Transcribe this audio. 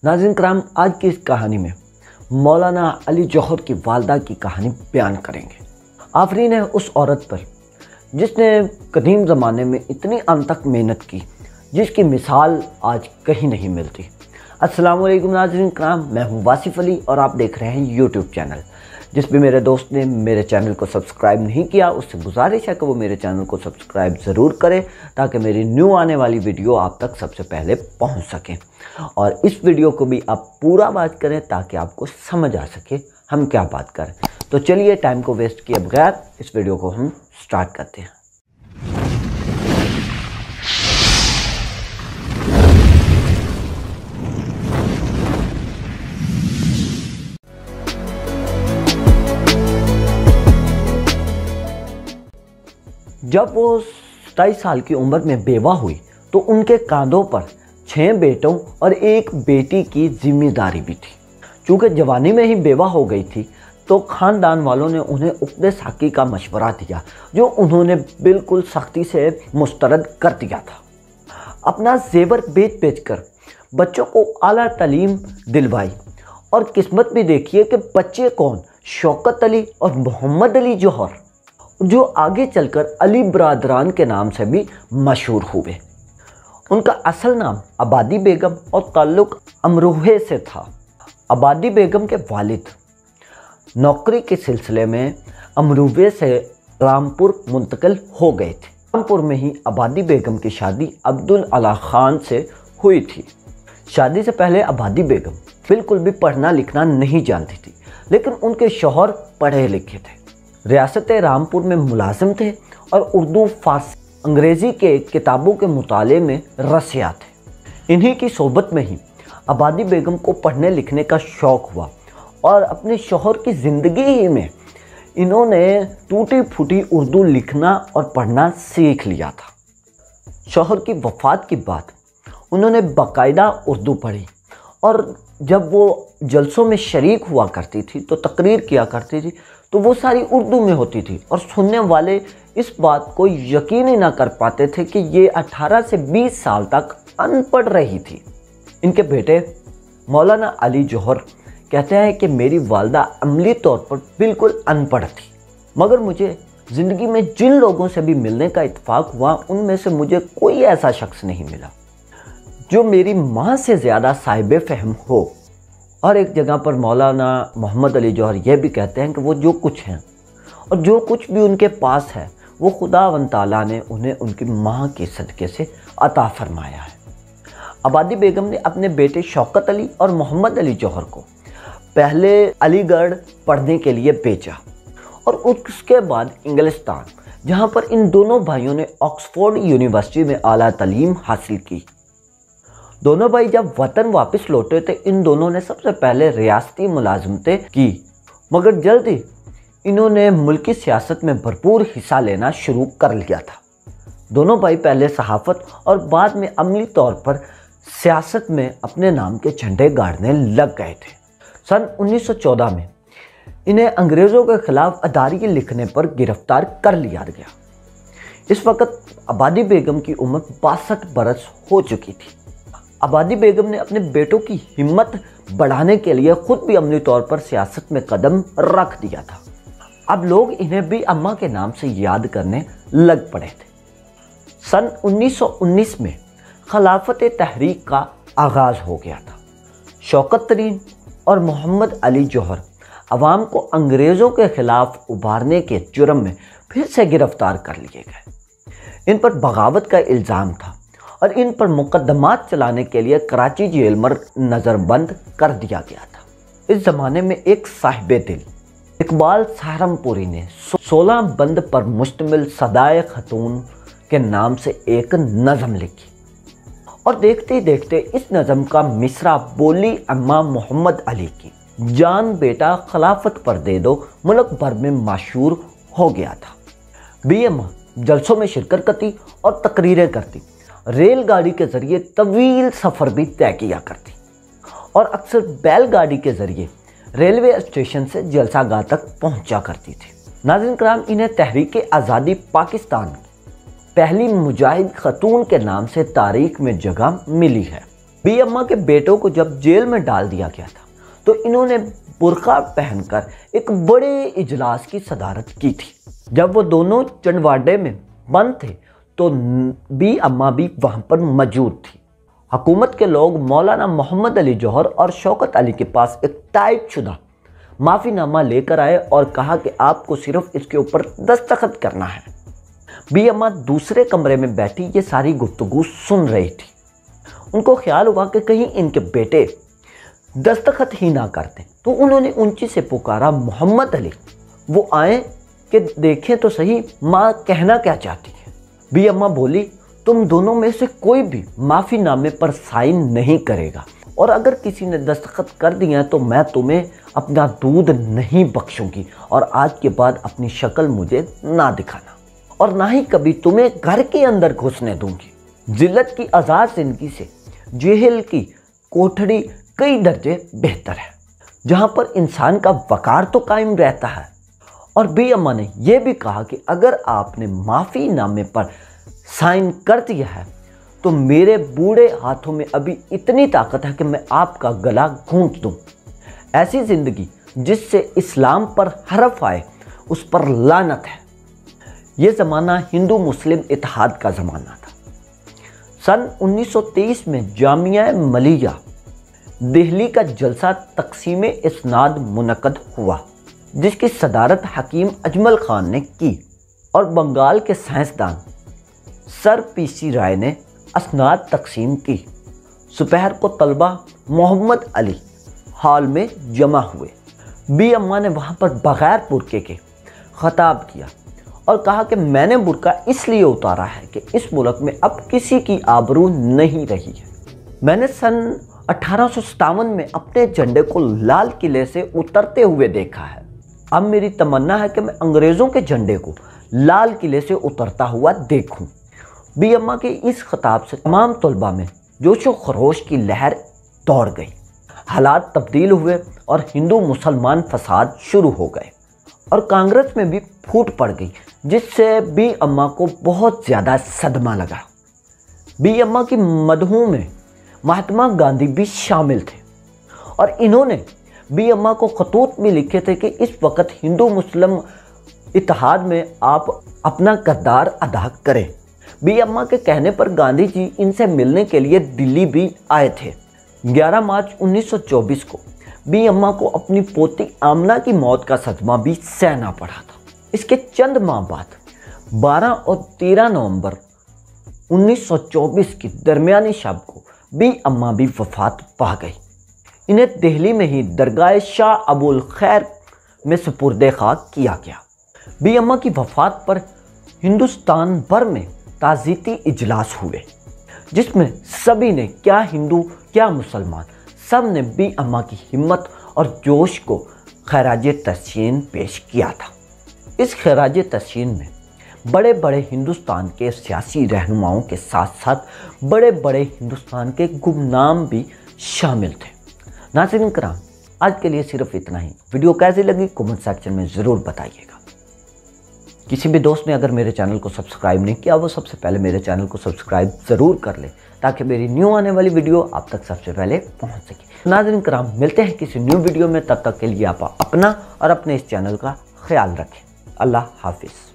नाज़रीन करام, आज की इस कहानी में मौलाना अली जौहर की वालदा की कहानी बयान करेंगे। आफरीन है उस औरत पर जिसने कदीम ज़माने में इतनी अनथक मेहनत की जिसकी मिसाल आज कहीं नहीं मिलती। अस्सलाम वालेकुम नाज़रीन करम, मैं हूँ वासिफ अली और आप देख रहे हैं यूट्यूब चैनल। जिस भी मेरे दोस्त ने मेरे चैनल को सब्सक्राइब नहीं किया उससे गुजारिश है कि वो मेरे चैनल को सब्सक्राइब ज़रूर करें ताकि मेरी न्यू आने वाली वीडियो आप तक सबसे पहले पहुंच सके। और इस वीडियो को भी आप पूरा बात करें ताकि आपको समझ आ सके हम क्या बात करें। तो चलिए टाइम को वेस्ट किए बगैर इस वीडियो को हम स्टार्ट करते हैं। जब वो 27 साल की उम्र में बेवा हुई तो उनके कांधों पर 6 बेटों और 1 बेटी की जिम्मेदारी भी थी। चूँकि जवानी में ही बेवा हो गई थी तो ख़ानदान वालों ने उन्हें उक़्दे साकी का मशवरा दिया जो उन्होंने बिल्कुल सख्ती से मुस्तरद कर दिया था। अपना जेवर बेच बेच कर बच्चों को आला तालीम दिलवाई और किस्मत भी देखिए कि बच्चे कौन, शौकत अली और मोहम्मद अली जौहर, जो आगे चलकर अली बरादरान के नाम से भी मशहूर हुए। उनका असल नाम आबादी बेगम और ताल्लुक़ अमरोहे से था। आबादी बेगम के वालिद नौकरी के सिलसिले में अमरोहे से रामपुर मुंतकिल हो गए थे। रामपुर में ही आबादी बेगम की शादी अब्दुल अला खान से हुई थी। शादी से पहले आबादी बेगम बिल्कुल भी पढ़ना लिखना नहीं जानती थी, लेकिन उनके शौहर पढ़े लिखे थे, रियासत रामपुर में मुलाजिम थे और उर्दू, फारसी, अंग्रेज़ी के किताबों के मुताले में रसिया थे। इन्हीं की सोबत में ही आबादी बेगम को पढ़ने लिखने का शौक़ हुआ और अपने शौहर की ज़िंदगी ही में इन्होंने टूटी फूटी उर्दू लिखना और पढ़ना सीख लिया था। शौहर की वफ़ात के बाद उन्होंने बाकायदा उर्दू पढ़ी और जब वो जलसों में शरीक हुआ करती थी तो तकरीर किया करती थी तो वो सारी उर्दू में होती थी और सुनने वाले इस बात को यकीन ही ना कर पाते थे कि ये 18 से 20 साल तक अनपढ़ रही थी। इनके बेटे मौलाना अली जौहर कहते हैं कि मेरी वालदा अमली तौर पर बिल्कुल अनपढ़ थी, मगर मुझे ज़िंदगी में जिन लोगों से भी मिलने का इत्तेफाक हुआ उनमें से मुझे कोई ऐसा शख्स नहीं मिला जो मेरी माँ से ज़्यादा साहिब फ़हम हो। और एक जगह पर मौलाना मोहम्मद अली जौहर यह भी कहते हैं कि वो जो कुछ हैं और जो कुछ भी उनके पास है वो खुदावंद ताला ने उन्हें उनकी माँ के सदक़े से अता फरमाया है। आबादी बेगम ने अपने बेटे शौकत अली और मोहम्मद अली जौहर को पहले अलीगढ़ पढ़ने के लिए भेजा और उसके बाद इंग्लिस्तान, जहाँ पर इन दोनों भाइयों ने ऑक्सफोर्ड यूनिवर्सिटी में आला तालीम हासिल की। दोनों भाई जब वतन वापस लौटे थे इन दोनों ने सबसे पहले रियासती मुलाजमतें की, मगर जल्द ही इन्होंने मुल्की सियासत में भरपूर हिस्सा लेना शुरू कर लिया था। दोनों भाई पहले सहाफ़त और बाद में अमली तौर पर सियासत में अपने नाम के झंडे गाड़ने लग गए थे। सन 1914 में इन्हें अंग्रेज़ों के ख़िलाफ़ अदारी लिखने पर गिरफ़्तार कर लिया गया। इस वक्त आबादी बेगम की उम्र 62 बरस हो चुकी थी। आबादी बेगम ने अपने बेटों की हिम्मत बढ़ाने के लिए खुद भी अमली तौर पर सियासत में कदम रख दिया था। अब लोग इन्हें भी अम्मा के नाम से याद करने लग पड़े थे। सन 1919 में खिलाफत तहरीक का आगाज़ हो गया था। शौकत तरीन और मोहम्मद अली जौहर अवाम को अंग्रेज़ों के ख़िलाफ़ उभारने के जुर्म में फिर से गिरफ़्तार कर लिए गए। इन पर बगावत का इल्ज़ाम था और इन पर मुकदमात चलाने के लिए कराची जेल में नज़रबंद कर दिया गया था। इस ज़माने में एक साहिबे दिल इकबाल सहारनपुरी ने 16 बंद पर मुश्तमिल सदाए खतून के नाम से एक नज़म लिखी और देखते ही देखते इस नज़म का मिसरा बोली अम्मा मोहम्मद अली की, जान बेटा खिलाफत पर दे दो, मुल्क भर में मशहूर हो गया था। बी अम्मा जलसों में शिरकत करती और तकरीरें करती, रेलगाड़ी के ज़रिए तवील सफ़र भी तय किया करती और अक्सर बैलगाड़ी के ज़रिए रेलवे स्टेशन से जलसागाह तक पहुंचा करती थी। नाज़रीन कराम, इन्हें तहरीक आज़ादी पाकिस्तान की पहली मुजाहिद खतून के नाम से तारीख में जगह मिली है। बी अम्मा के बेटों को जब जेल में डाल दिया गया था तो इन्होंने बुर्का पहनकर एक बड़े इजलास की सदारत की थी। जब वो दोनों चंडवाडे में बंद थे तो बी अम्मा भी वहाँ पर मौजूद थी। हुकूमत के लोग मौलाना मोहम्मद अली जौहर और शौकत अली के पास एक टाइप शुदा माफ़ीनामा लेकर आए और कहा कि आपको सिर्फ इसके ऊपर दस्तखत करना है। बी अम्मा दूसरे कमरे में बैठी ये सारी गुफ्तगू सुन रही थी। उनको ख्याल हुआ कि कहीं इनके बेटे दस्तखत ही ना करते, तो उन्होंने ऊंची से पुकारा, मोहम्मद अली, वो आए कि देखें तो सही माँ कहना क्या चाहती है। बी अम्मा बोली, तुम दोनों में से कोई भी माफ़ीनामे पर साइन नहीं करेगा और अगर किसी ने दस्तखत कर दिया तो मैं तुम्हें अपना दूध नहीं बख्शूंगी और आज के बाद अपनी शक्ल मुझे ना दिखाना और ना ही कभी तुम्हें घर के अंदर घुसने दूंगी। जिल्लत की आज़ाद जिंदगी से जेल की कोठड़ी कई दर्जे बेहतर है, जहां पर इंसान का वकार तो कायम रहता है। और बी अम्मा ने यह भी कहा कि अगर आपने माफ़ीनामे पर साइन कर दिया है तो मेरे बूढ़े हाथों में अभी इतनी ताकत है कि मैं आपका गला घूंट दूं। ऐसी ज़िंदगी जिससे इस्लाम पर हरफ आए उस पर लानत है। ये ज़माना हिंदू मुस्लिम इत्तेहाद का ज़माना था। सन 1923 में जामिया मलिया दिल्ली का जलसा तकसीम इस्नाद मुनक़द हुआ, जिसकी सदारत हकीम अजमल खान ने की और बंगाल के साइंसदान सर पीसी राय ने असनाद तकसीम की। सुपहर को तलबा मोहम्मद अली हॉल में जमा हुए। बी अम्मा ने वहाँ पर बग़ैर बुरके के ख़ताब किया और कहा कि मैंने बुरका इसलिए उतारा है कि इस मुल्क में अब किसी की आबरू नहीं रही है। मैंने सन 1857 में अपने झंडे को लाल किले से उतरते हुए देखा है। अब मेरी तमन्ना है कि मैं अंग्रेज़ों के झंडे को लाल किले से उतरता हुआ देखूं। बी अम्मा के इस खिताब से तमाम तलबा में जोश व खरोश की लहर दौड़ गई। हालात तब्दील हुए और हिंदू मुसलमान फसाद शुरू हो गए और कांग्रेस में भी फूट पड़ गई, जिससे बी अम्मा को बहुत ज़्यादा सदमा लगा। बी अम्मा की मदहों में महात्मा गांधी भी शामिल थे और इन्होंने बी अम्मा को खतूत भी लिखे थे कि इस वक्त हिंदू मुस्लिम इत्तेहाद में आप अपना किरदार अदा करें। बी अम्मा के कहने पर गांधी जी इनसे मिलने के लिए दिल्ली भी आए थे। 11 मार्च 1924 को बी अम्मा को अपनी पोती आमना की मौत का सदमा भी सहना पड़ा था। इसके चंद माह बाद 12 और 13 नवंबर 1924 की दरमियानी शब को बी अम्मा भी वफात पा गई। इन्हें दिल्ली में ही दरगाह शाह अबुल खैर में सुपुर्द खाक किया गया। बी अम्मा की वफात पर हिंदुस्तान भर में ताज़ीती इजलास हुए, जिसमें सभी ने, क्या हिंदू क्या मुसलमान, सब ने बी अम्मा की हिम्मत और जोश को खराज तहसीन पेश किया था। इस खराज तहसीन में बड़े बड़े हिंदुस्तान के सियासी रहनुमाओं के साथ साथ बड़े बड़े हिंदुस्तान के गुमनाम भी शामिल थे। नाज़रीन कराम, आज के लिए सिर्फ इतना ही। वीडियो कैसी लगी कमेंट सेक्शन में ज़रूर बताइएगा। किसी भी दोस्त ने अगर मेरे चैनल को सब्सक्राइब नहीं किया, वो सबसे पहले मेरे चैनल को सब्सक्राइब ज़रूर कर ले ताकि मेरी न्यू आने वाली वीडियो आप तक सबसे पहले पहुंच सके। नाज़रीन कराम, मिलते हैं किसी न्यू वीडियो में। तब तक के लिए आप अपना और अपने इस चैनल का ख्याल रखें। अल्लाह हाफिज़।